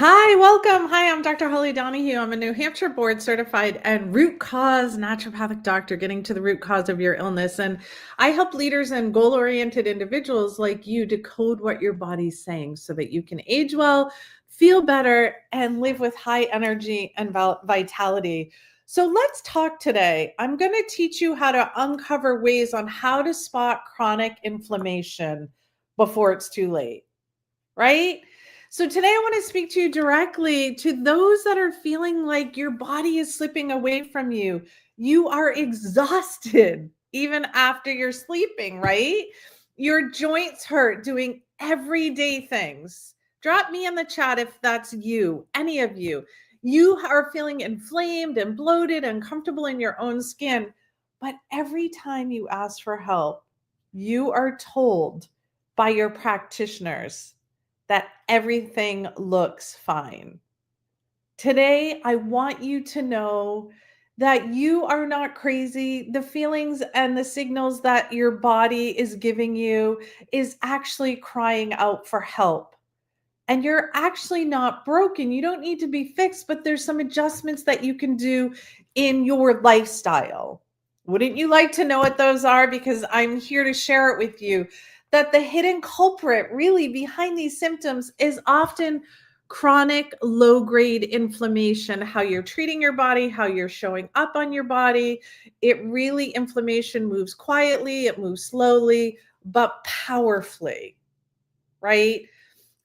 Hi, welcome. Hi, I'm Dr. Holly Donahue. I'm a New Hampshire board certified and root cause naturopathic doctor, getting to the root cause of your illness. And I help leaders and goal oriented individuals like you decode what your body's saying so that you can age well, feel better, and live with high energy and vitality. So let's talk today. I'm going to teach you how to uncover ways on how to spot chronic inflammation before it's too late, right? So today I want to speak to you directly to those that are feeling like your body is slipping away from you. You are exhausted even after you're sleeping, right? Your joints hurt doing everyday things. Drop me in the chat if that's you, any of you. You are feeling inflamed and bloated and uncomfortable in your own skin. But every time you ask for help, you are told by your practitioners that everything looks fine. Today, I want you to know that you are not crazy. The feelings and the signals that your body is giving you is actually crying out for help. And you're actually not broken. You don't need to be fixed, but there's some adjustments that you can do in your lifestyle. Wouldn't you like to know what those are? Because I'm here to share it with you. That the hidden culprit really behind these symptoms is often chronic low-grade inflammation, how you're treating your body, how you're showing up on your body. Inflammation moves quietly, it moves slowly, but powerfully, right?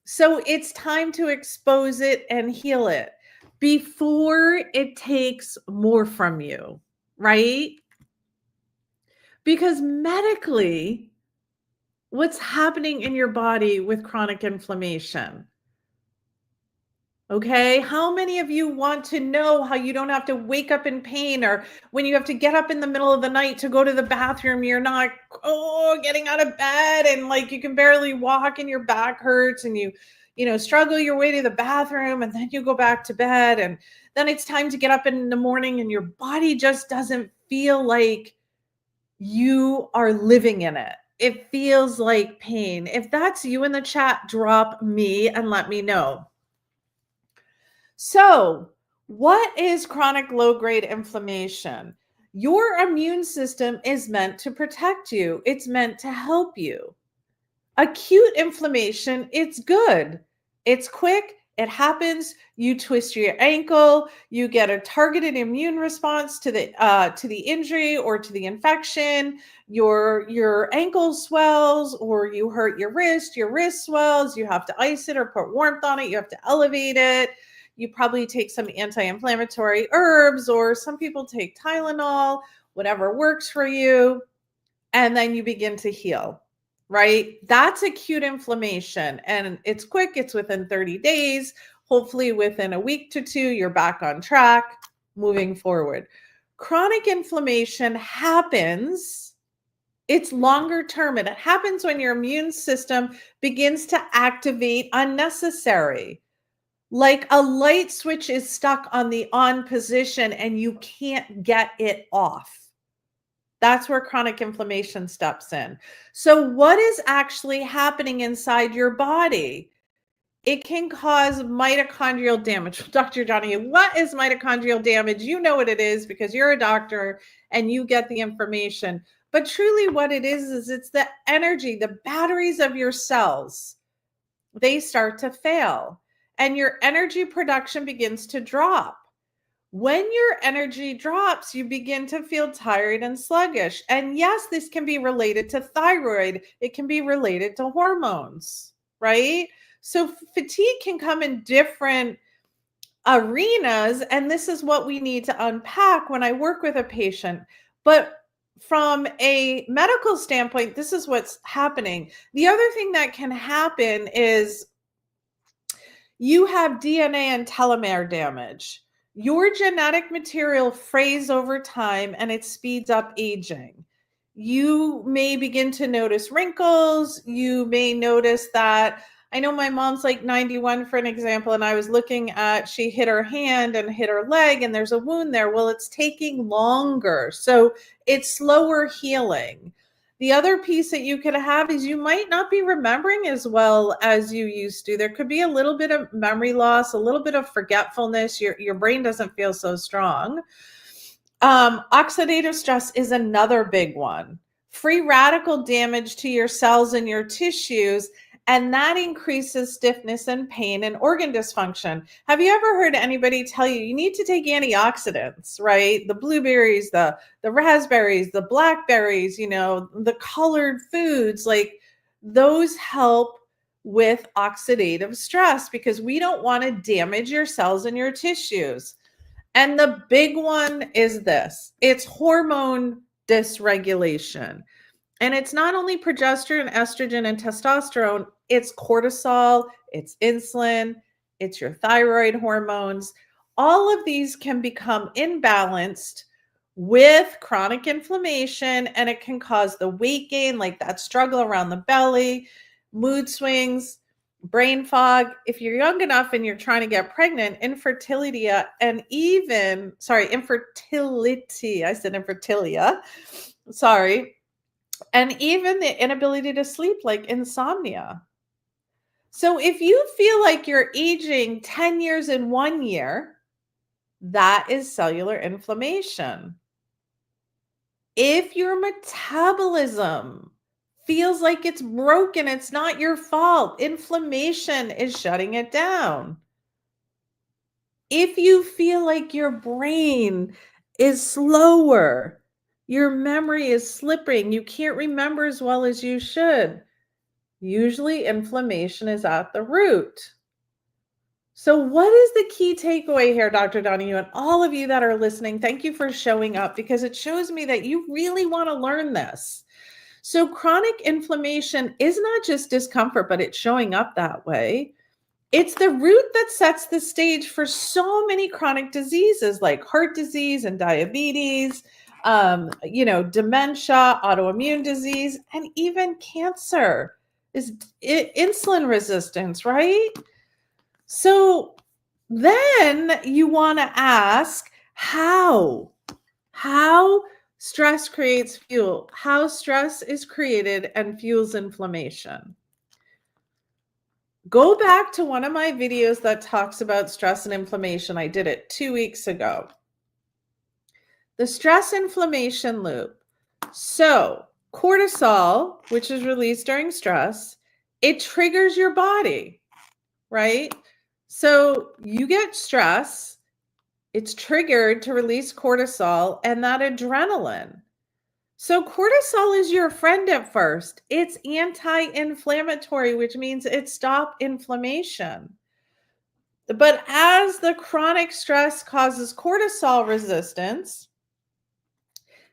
So it's time to expose it and heal it before it takes more from you, right? Because medically, what's happening in your body with chronic inflammation? Okay, how many of you want to know how you don't have to wake up in pain, or when you have to get up in the middle of the night to go to the bathroom, you're not getting out of bed and like you can barely walk and your back hurts and you struggle your way to the bathroom and then you go back to bed and then it's time to get up in the morning and your body just doesn't feel like you are living in it. It feels like pain. If that's you in the chat, drop me and let me know. So, what is chronic low-grade inflammation? Your immune system is meant to protect you. It's meant to help you. Acute inflammation, it's good. It's quick. It happens. You twist your ankle. You get a targeted immune response to the injury or to the infection. Your ankle swells, or you hurt your wrist. Your wrist swells. You have to ice it or put warmth on it. You have to elevate it. You probably take some anti-inflammatory herbs, or some people take Tylenol, whatever works for you, and then you begin to heal. Right? That's acute inflammation, and it's quick. It's within 30 days. Hopefully within a week to two, you're back on track, moving forward. Chronic inflammation happens, it's longer term, and it happens when your immune system begins to activate unnecessary. Like a light switch is stuck on the on position and you can't get it off. That's where chronic inflammation steps in. So what is actually happening inside your body? It can cause mitochondrial damage. Dr. Donahue, what is mitochondrial damage? You know what it is because you're a doctor and you get the information. But truly what it is it's the energy, the batteries of your cells. They start to fail and your energy production begins to drop. When your energy drops, you begin to feel tired and sluggish. And yes, this can be related to thyroid. It can be related to hormones, right? So fatigue can come in different arenas. And this is what we need to unpack when I work with a patient. But from a medical standpoint, this is what's happening. The other thing that can happen is you have DNA and telomere damage. Your genetic material frays over time and it speeds up aging. You may begin to notice wrinkles. You may notice that, I know my mom's like 91 for an example, and I was looking at, she hit her hand and hit her leg and there's a wound there. Well, it's taking longer. So it's slower healing. The other piece that you could have is you might not be remembering as well as you used to. There could be a little bit of memory loss, a little bit of forgetfulness. Your brain doesn't feel so strong. Oxidative stress is another big one. Free radical damage to your cells and your tissues, and that increases stiffness and pain and organ dysfunction. Have you ever heard anybody tell you need to take antioxidants, right? The blueberries, the raspberries, the blackberries, the colored foods, like those help with oxidative stress because we don't want to damage your cells and your tissues. And the big one is this. It's hormone dysregulation. And it's not only progesterone, estrogen, and testosterone, it's cortisol, it's insulin, it's your thyroid hormones. All of these can become imbalanced with chronic inflammation, and it can cause the weight gain, like that struggle around the belly, mood swings, brain fog. If you're young enough and you're trying to get pregnant, infertility, I said infertilia, sorry. And even the inability to sleep, like insomnia. So if you feel like you're aging 10 years in 1 year, that is cellular inflammation. If your metabolism feels like it's broken, it's not your fault. Inflammation is shutting it down. If you feel like your brain is slower, your memory is slipping, you can't remember as well as you should, usually inflammation is at the root. So what is the key takeaway here, Dr. Donahue, and all of you that are listening? Thank you for showing up because it shows me that you really want to learn this. So chronic inflammation is not just discomfort, but it's showing up that way. It's the root that sets the stage for so many chronic diseases like heart disease and diabetes, dementia, autoimmune disease, and even cancer is insulin resistance, right? So then you want to ask how stress creates fuel, how stress is created and fuels inflammation. Go back to one of my videos that talks about stress and inflammation. I did it 2 weeks ago. The stress inflammation loop. So cortisol, which is released during stress, it triggers your body, right? So you get stress, it's triggered to release cortisol and that adrenaline. So cortisol is your friend at first. It's anti-inflammatory, which means it stops inflammation. But as the chronic stress causes cortisol resistance,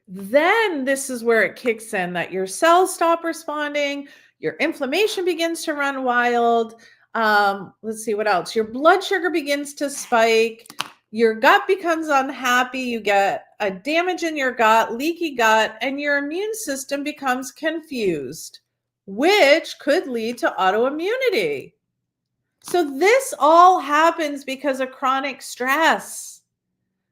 then this is where it kicks in that your cells stop responding, your inflammation begins to run wild. Let's see what else. Your blood sugar begins to spike. Your gut becomes unhappy. You get a damage in your gut, leaky gut, and your immune system becomes confused, which could lead to autoimmunity. So this all happens because of chronic stress.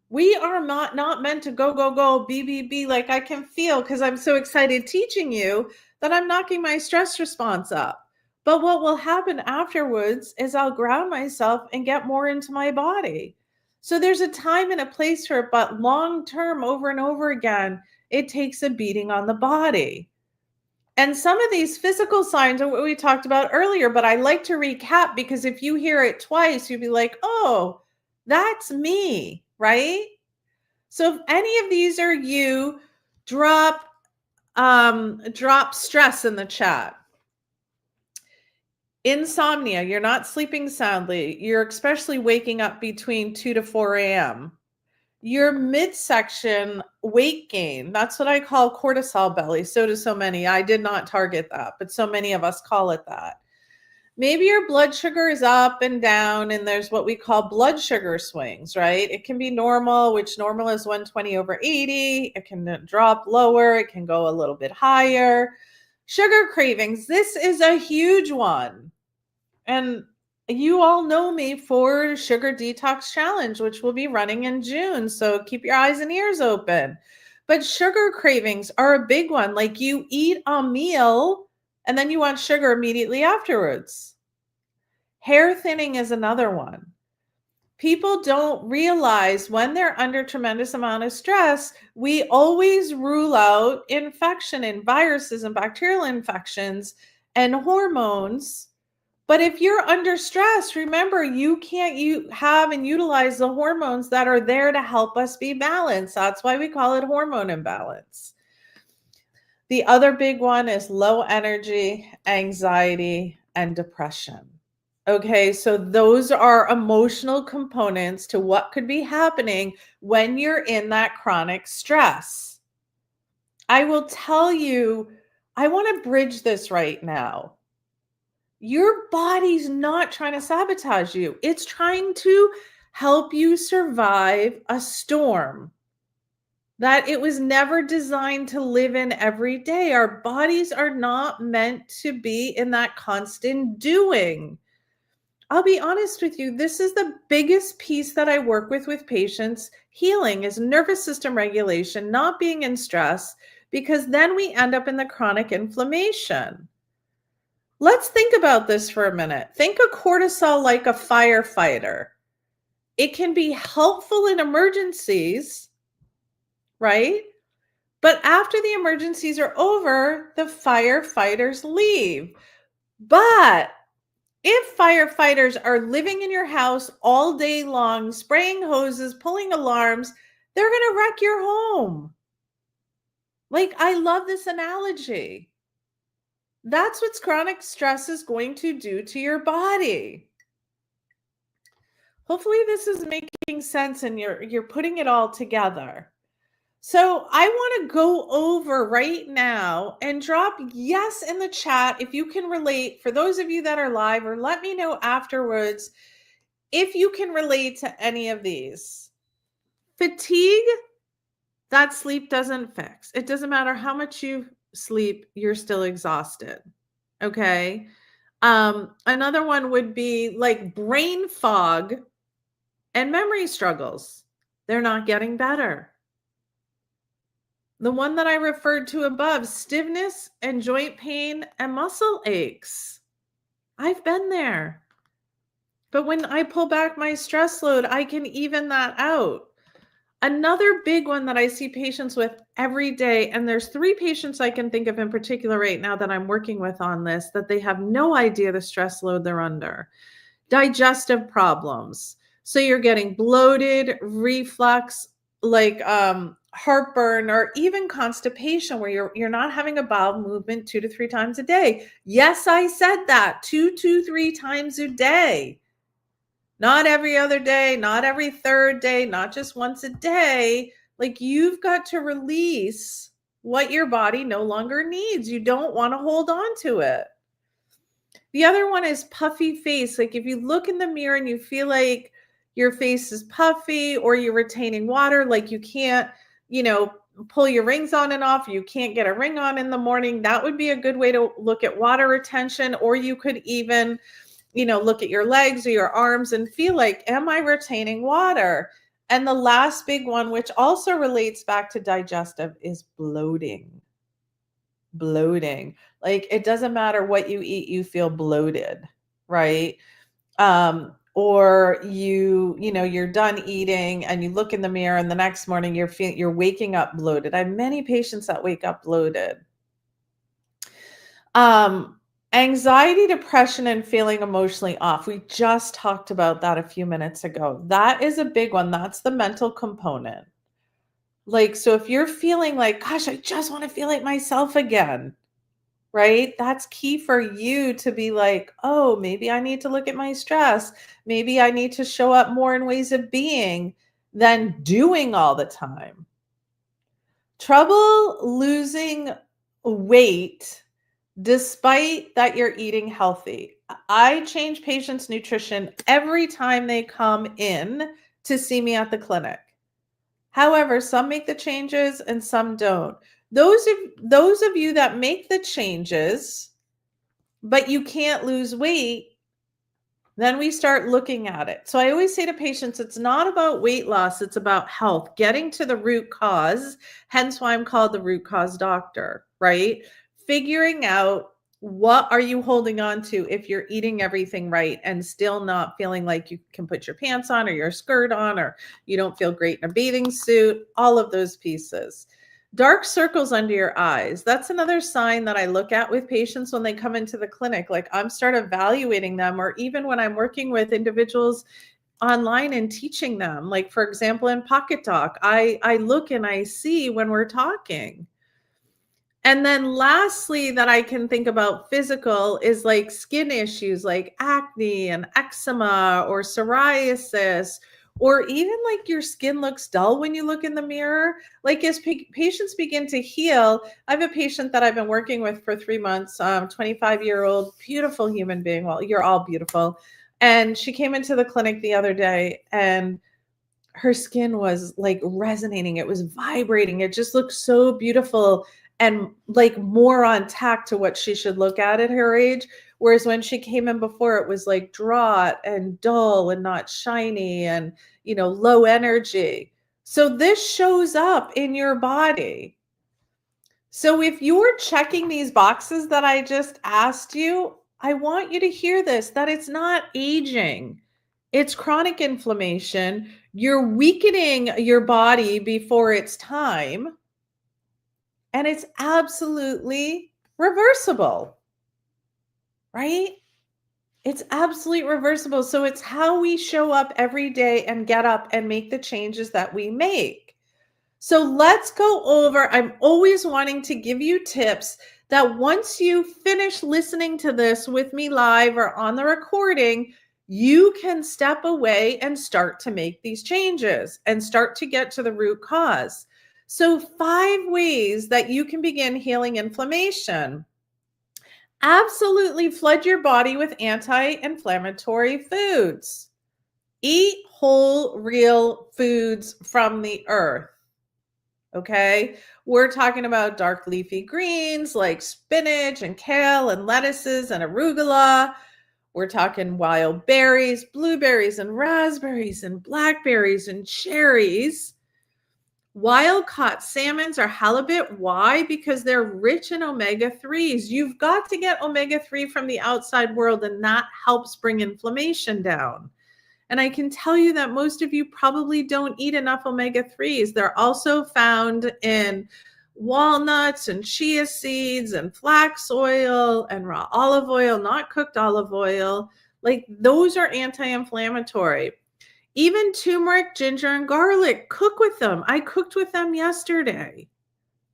We are not meant to go, be like I can feel because I'm so excited teaching you that I'm knocking my stress response up. But what will happen afterwards is I'll ground myself and get more into my body. So there's a time and a place for it, but long term, over and over again, it takes a beating on the body. And some of these physical signs are what we talked about earlier, but I like to recap because if you hear it twice, you'll be like, oh, that's me, right? So if any of these are you, drop stress in the chat. Insomnia, you're not sleeping soundly. You're especially waking up between 2 to 4 a.m. Your midsection weight gain, that's what I call cortisol belly. So do so many. I did not target that, but so many of us call it that. Maybe your blood sugar is up and down, and there's what we call blood sugar swings, right? It can be normal, which normal is 120/80. It can drop lower. It can go a little bit higher. Sugar cravings. This is a huge one. And you all know me for Sugar Detox Challenge, which will be running in June. So keep your eyes and ears open. But sugar cravings are a big one. Like you eat a meal and then you want sugar immediately afterwards. Hair thinning is another one. People don't realize when they're under tremendous amount of stress, we always rule out infection and viruses and bacterial infections and hormones. But if you're under stress, remember, you can't have and utilize the hormones that are there to help us be balanced. That's why we call it hormone imbalance. The other big one is low energy, anxiety, and depression. Okay, so those are emotional components to what could be happening when you're in that chronic stress. I will tell you, I want to bridge this right now. Your body's not trying to sabotage you. It's trying to help you survive a storm that it was never designed to live in every day. Our bodies are not meant to be in that constant doing. I'll be honest with you, this is the biggest piece that I work with patients healing is nervous system regulation, not being in stress, because then we end up in the chronic inflammation. Let's think about this for a minute. Think of cortisol like a firefighter. It can be helpful in emergencies, right? But after the emergencies are over, the firefighters leave. But if firefighters are living in your house all day long, spraying hoses, pulling alarms, they're going to wreck your home. Like, I love this analogy. That's what chronic stress is going to do to your body. Hopefully this is making sense and you're putting it all together. So I want to go over right now and drop yes in the chat if you can relate, for those of you that are live, or let me know afterwards if you can relate to any of these. Fatigue, that sleep doesn't fix. It doesn't matter how much you sleep, you're still exhausted. Okay. Another one would be like brain fog and memory struggles. They're not getting better. The one that I referred to above, stiffness and joint pain and muscle aches. I've been there. But when I pull back my stress load, I can even that out. Another big one that I see patients with every day, and there's 3 patients I can think of in particular right now that I'm working with on this, that they have no idea the stress load they're under. Digestive problems. So you're getting bloated, reflux, like heartburn, or even constipation where you're not having a bowel movement 2 to 3 times a day. Yes, I said that, 2 to 3 times a day. Not every other day, not every third day, not just once a day. Like, you've got to release what your body no longer needs. You don't want to hold on to it. The other one is puffy face. Like, if you look in the mirror and you feel like your face is puffy or you're retaining water, like you can't, pull your rings on and off, you can't get a ring on in the morning, that would be a good way to look at water retention. Or you could even, look at your legs or your arms and feel like, am I retaining water? And the last big one, which also relates back to digestive, is bloating. Bloating. Like, it doesn't matter what you eat, you feel bloated, right? Or you're done eating and you look in the mirror and the next morning you're waking up bloated. I have many patients that wake up bloated. Anxiety, depression, and feeling emotionally off. We just talked about that a few minutes ago. That is a big one. That's the mental component. Like, so if you're feeling like, gosh, I just want to feel like myself again, right? That's key for you to be like, oh, maybe I need to look at my stress. Maybe I need to show up more in ways of being than doing all the time. Trouble losing weight despite that you're eating healthy. I change patients' nutrition every time they come in to see me at the clinic. However, some make the changes and some don't. Those of you that make the changes, but you can't lose weight, Then we start looking at it. So I always say to patients, it's not about weight loss, it's about health, getting to the root cause. Hence why I'm called the root cause doctor, right? Figuring out what are you holding on to if you're eating everything right and still not feeling like you can put your pants on or your skirt on, or you don't feel great in a bathing suit, all of those pieces. Dark circles under your eyes. That's another sign that I look at with patients when they come into the clinic. Like I'm start evaluating them, or even when I'm working with individuals online and teaching them. Like for example, in Pocket Doc, I look and I see when we're talking. And then lastly, that I can think about physical is like skin issues like acne and eczema or psoriasis, or even like your skin looks dull when you look in the mirror. Like as patients begin to heal, I have a patient that I've been working with for 3 months, 25-year-old, beautiful human being. Well, you're all beautiful. And she came into the clinic the other day and her skin was like resonating. It was vibrating. It just looked so beautiful and like more on tack to what she should look at her age. Whereas when she came in before, it was like draught and dull and not shiny and, low energy. So this shows up in your body. So if you're checking these boxes that I just asked you, I want you to hear this, that it's not aging. It's chronic inflammation. You're weakening your body before it's time. And it's absolutely reversible, right? It's absolutely reversible. So it's how we show up every day and get up and make the changes that we make. So let's go over. I'm always wanting to give you tips that once you finish listening to this with me live or on the recording, you can step away and start to make these changes and start to get to the root cause. So 5 ways that you can begin healing inflammation. Absolutely flood your body with anti-inflammatory foods. Eat whole, real foods from the earth. Okay, we're talking about dark leafy greens like spinach and kale and lettuces and arugula. We're talking wild berries, blueberries and raspberries and blackberries and cherries. Wild caught salmons or halibut. Why? Because they're rich in omega-3s. You've got to get omega-3 from the outside world, and that helps bring inflammation down. And I can tell you that most of you probably don't eat enough omega-3s. They're also found in walnuts and chia seeds and flax oil and raw olive oil, not cooked olive oil. Like those are anti-inflammatory. Even turmeric, ginger, and garlic, cook with them. I cooked with them yesterday,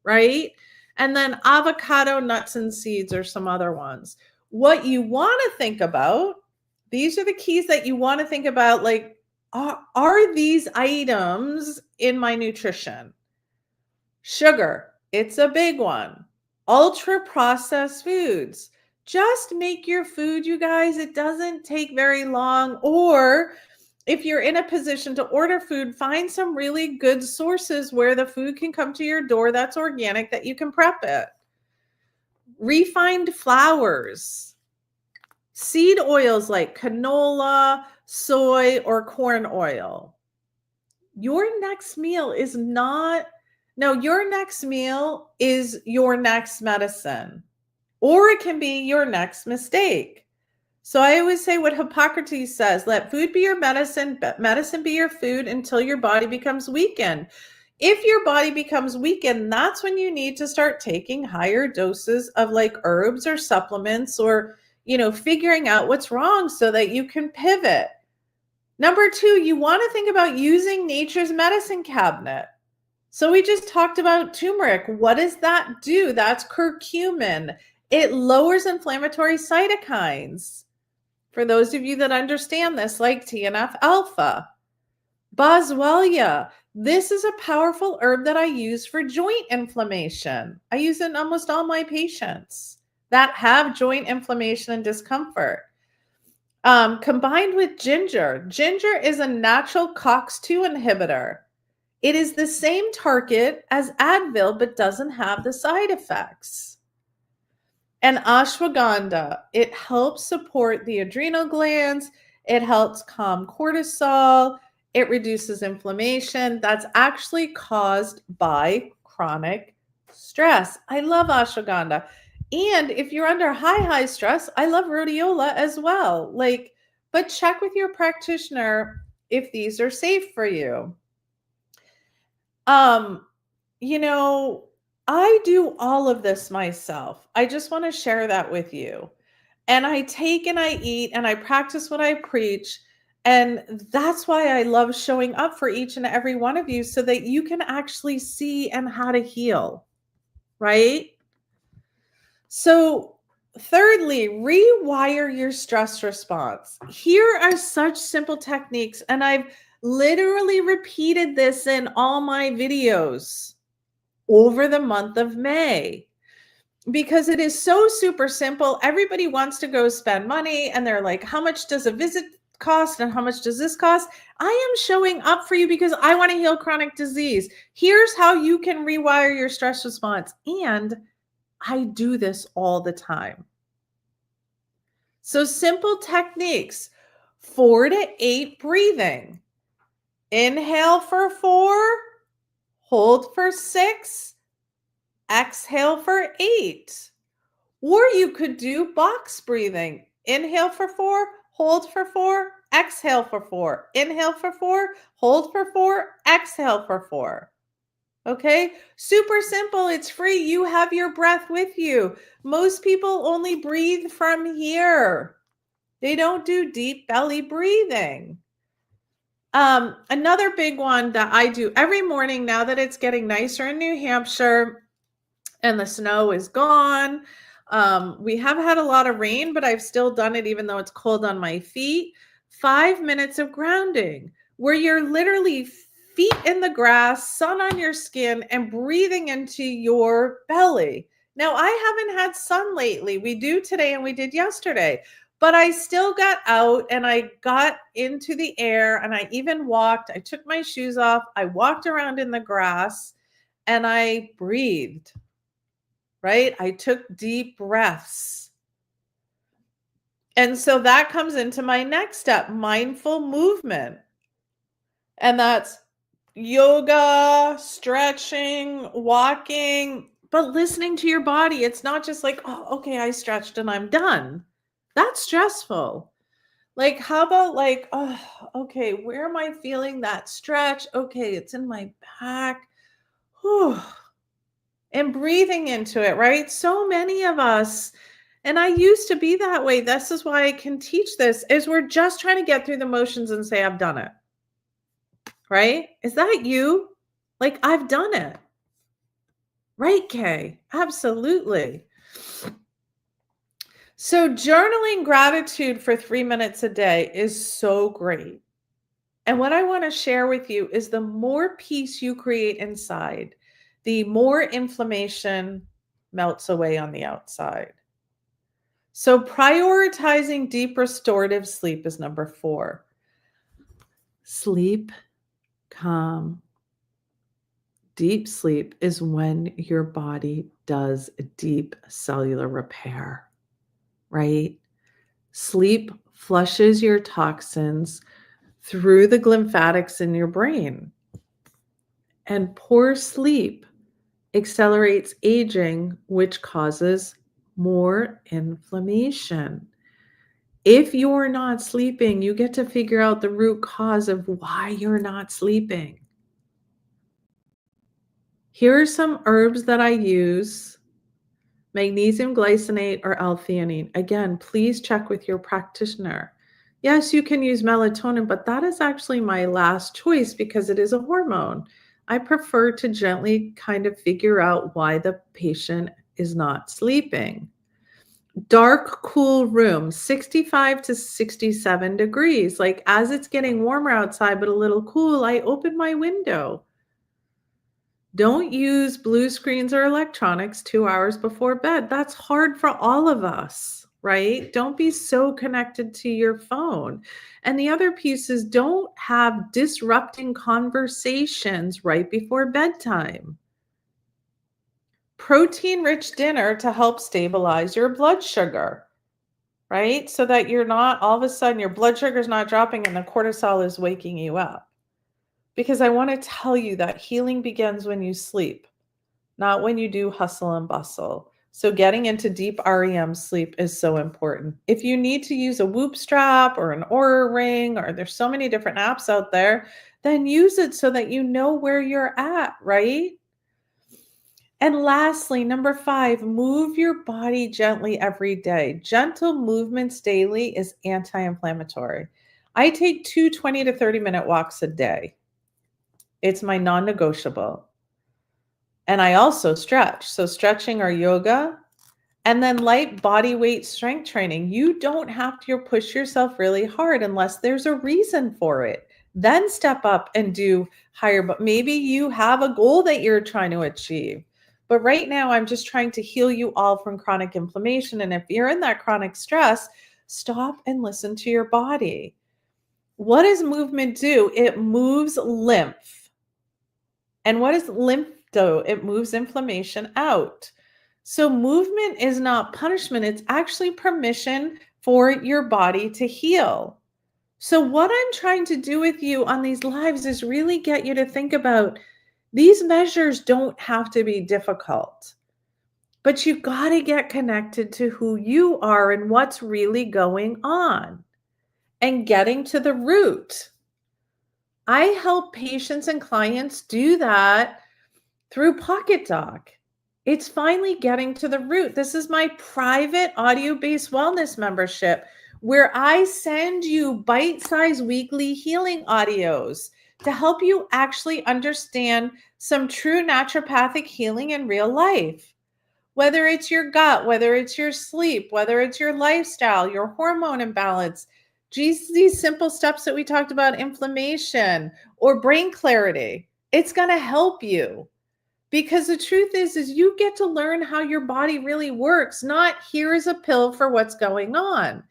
right? And then avocado, nuts, and seeds are some other ones. What you want to think about, these are the keys that you want to think about, like, are these items in my nutrition? Sugar, it's a big one. Ultra processed foods. Just make your food, you guys. It doesn't take very long. Or if you're in a position to order food, find some really good sources where the food can come to your door that's organic, that you can prep it. Refined flours. Seed oils like canola, soy, or corn oil. Your next meal is your next meal is your next medicine, or it can be your next mistake. So I always say what Hippocrates says, let food be your medicine, but medicine be your food until your body becomes weakened. If your body becomes weakened, that's when you need to start taking higher doses of like herbs or supplements, or, figuring out what's wrong so that you can pivot. Number 2, you want to think about using nature's medicine cabinet. So we just talked about turmeric. What does that do? That's curcumin. It lowers inflammatory cytokines. For those of you that understand this, like TNF alpha. Boswellia. This is a powerful herb that I use for joint inflammation. I use it in almost all my patients that have joint inflammation and discomfort. Combined with ginger. Ginger is a natural COX-2 inhibitor. It is the same target as Advil, but doesn't have the side effects. And ashwagandha, it helps support the adrenal glands. It helps calm cortisol. It reduces inflammation that's actually caused by chronic stress. I love ashwagandha. And if you're under high stress, I love rhodiola as well. But check with your practitioner if these are safe for you. Um, you know, I do all of this myself. I just want to share that with you. And I take and I eat and I practice what I preach. And that's why I love showing up for each and every one of you so that you can actually see and how to heal, right? So, thirdly, rewire your stress response. Here are such simple techniques, and I've literally repeated this in all my videos over the month of May because it is so super simple. Everybody wants to go spend money and they're like, how much does a visit cost and how much does this cost? I am showing up for you because I want to heal chronic disease. Here's how you can rewire your stress response. And I do this all the time. So simple techniques, 4 to 8 breathing. Inhale for 4, hold for 6, exhale for 8. Or you could do box breathing. Inhale for 4, hold for 4, exhale for 4. Inhale for 4, hold for 4, exhale for 4. Okay, super simple. It's free. You have your breath with you. Most people only breathe from here. They don't do deep belly breathing. Another big one that I do every morning now that it's getting nicer in New Hampshire and the snow is gone. We have had a lot of rain, but I've still done it even though it's cold on my feet. 5 minutes of grounding where you're literally feet in the grass, sun on your skin, and breathing into your belly. Now, I haven't had sun lately. We do today and we did yesterday, but I still got out and I got into the air and I even walked. I took my shoes off. I walked around in the grass and I breathed, right? I took deep breaths. And so that comes into my next step, mindful movement. And that's yoga, stretching, walking, but listening to your body. It's not just like, oh, okay, I stretched and I'm done. That's stressful. Like, how about like, oh, okay, where am I feeling that stretch? Okay, it's in my back. Whew. And breathing into it, right? So many of us, and I used to be that way. This is why I can teach this, is we're just trying to get through the motions and say, I've done it. Right? Is that you? Like, I've done it. Right, Kay? Absolutely. So journaling gratitude for 3 minutes a day is so great. And what I want to share with you is the more peace you create inside, the more inflammation melts away on the outside. So prioritizing deep restorative sleep is number 4. Sleep calm. Deep sleep is when your body does deep cellular repair, right? Sleep flushes your toxins through the lymphatics in your brain. And poor sleep accelerates aging, which causes more inflammation. If you're not sleeping, you get to figure out the root cause of why you're not sleeping. Here are some herbs that I use: magnesium glycinate or L-theanine. Again, please check with your practitioner. Yes, you can use melatonin, but that is actually my last choice because it is a hormone. I prefer to gently kind of figure out why the patient is not sleeping. Dark, cool room, 65 to 67 degrees. Like, as it's getting warmer outside, but a little cool, I open my window. Don't use blue screens or electronics 2 hours before bed. That's hard for all of us, right? Don't be so connected to your phone. And the other piece is, don't have disrupting conversations right before bedtime. Protein-rich dinner to help stabilize your blood sugar. right? So that you're not all of a sudden your blood sugar is not dropping and the cortisol is waking you up. Because I want to tell you that healing begins when you sleep, not when you do hustle and bustle. So getting into deep REM sleep is so important. If you need to use a Whoop strap or an Aura ring, or there's so many different apps out there, then use it so that you know where you're at, right? And lastly, number 5, move your body gently every day. Gentle movements daily is anti-inflammatory. I take 20 to 30-minute walks a day. It's my non-negotiable. And I also stretch. So stretching or yoga, and then light body weight strength training. You don't have to push yourself really hard unless there's a reason for it. Then step up and do higher, but maybe you have a goal that you're trying to achieve. But right now, I'm just trying to heal you all from chronic inflammation. And if you're in that chronic stress, stop and listen to your body. What does movement do? It moves lymph. And what does lymph do? It moves inflammation out. So movement is not punishment. It's actually permission for your body to heal. So what I'm trying to do with you on these lives is really get you to think about these measures don't have to be difficult, but you got to get connected to who you are and what's really going on and getting to the root. I help patients and clients do that through Pocket Doc. It's finally getting to the root. This is my private audio-based wellness membership where I send you bite-sized weekly healing audios to help you actually understand some true naturopathic healing in real life. Whether it's your gut, whether it's your sleep, whether it's your lifestyle, your hormone imbalance, these simple steps that we talked about, inflammation or brain clarity, it's going to help you. Because the truth is you get to learn how your body really works, not here is a pill for what's going on.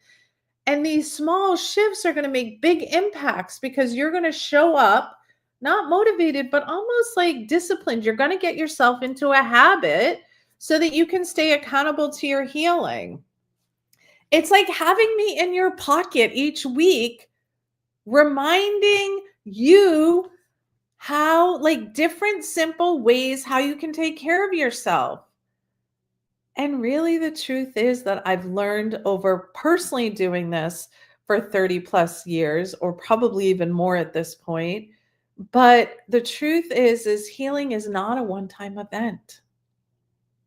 And these small shifts are going to make big impacts because you're going to show up not motivated, but almost like disciplined. You're going to get yourself into a habit so that you can stay accountable to your healing. It's like having me in your pocket each week, reminding you how, like, different simple ways how you can take care of yourself. And really the truth is that I've learned over personally doing this for 30 plus years, or probably even more at this point. But the truth is healing is not a one-time event.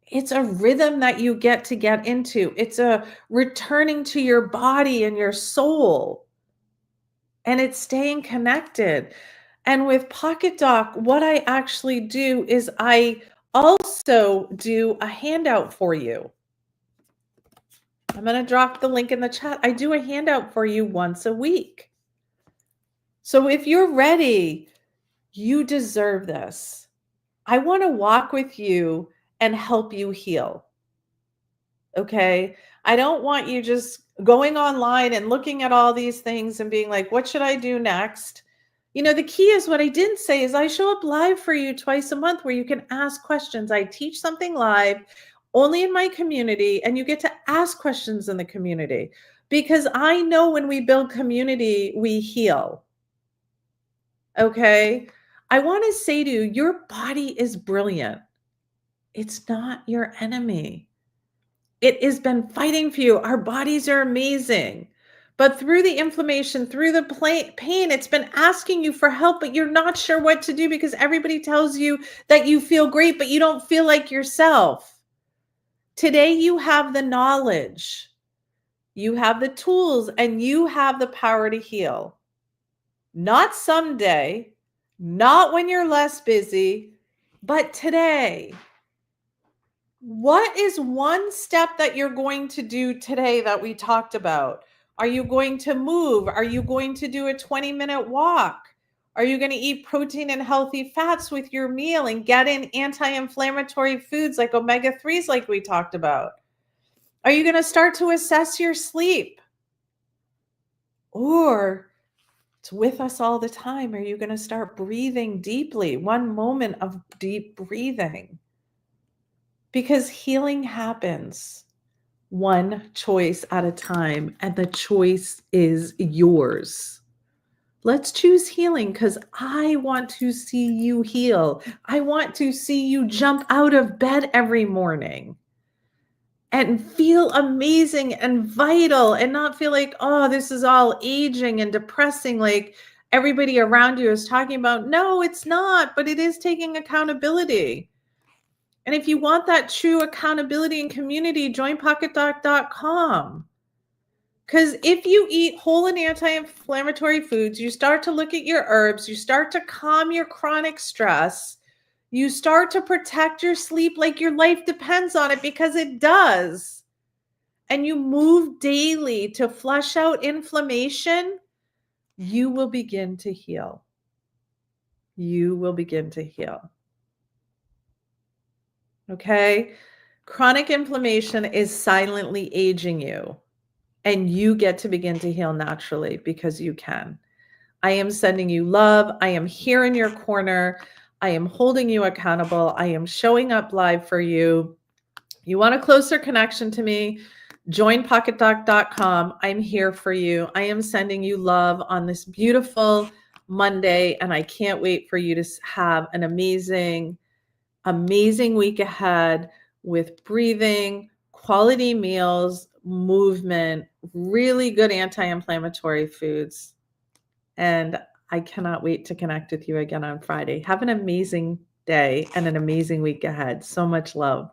It's a rhythm that you get into. It's a returning to your body and your soul. And it's staying connected. And with Pocket Doc, what I actually do is I also do a handout for you. I'm going to drop the link in the chat. I do a handout for you once a week. So if you're ready, you deserve this. I want to walk with you and help you heal. Okay? I don't want you just going online and looking at all these things and being like, what should I do next? You know, the key is what I didn't say is I show up live for you twice a month where you can ask questions. I teach something live only in my community, and you get to ask questions in the community because I know when we build community, we heal. Okay? I want to say to you, your body is brilliant. It's not your enemy. It has been fighting for you. Our bodies are amazing. But through the inflammation, through the pain, it's been asking you for help, but you're not sure what to do because everybody tells you that you feel great, but you don't feel like yourself. Today, you have the knowledge, you have the tools, and you have the power to heal. Not someday, not when you're less busy, but today. What is one step that you're going to do today that we talked about? Are you going to move? Are you going to do a 20-minute walk? Are you going to eat protein and healthy fats with your meal and get in anti-inflammatory foods like omega-3s like we talked about? Are you going to start to assess your sleep? Or it's with us all the time. Are you going to start breathing deeply? One moment of deep breathing. Because healing happens one choice at a time, and the choice is yours. Let's choose healing because I want to see you heal. I want to see you jump out of bed every morning and feel amazing and vital and not feel like, oh, this is all aging and depressing, like everybody around you is talking about. No, it's not, but it is taking accountability. And if you want that true accountability and community, join pocketdoc.com. Because if you eat whole and anti-inflammatory foods, you start to look at your herbs, you start to calm your chronic stress, you start to protect your sleep like your life depends on it, because it does. And you move daily to flush out inflammation, you will begin to heal. You will begin to heal. Okay? Chronic inflammation is silently aging you, and you get to begin to heal naturally because you can. I am sending you love. I am here in your corner. I am holding you accountable. I am showing up live for you. You want a closer connection to me? Join pocketdoc.com. I'm here for you. I am sending you love on this beautiful Monday, and I can't wait for you to have an amazing, amazing week ahead with breathing, quality meals, movement, really good anti-inflammatory foods. And I cannot wait to connect with you again on Friday. Have an amazing day and an amazing week ahead. So much love.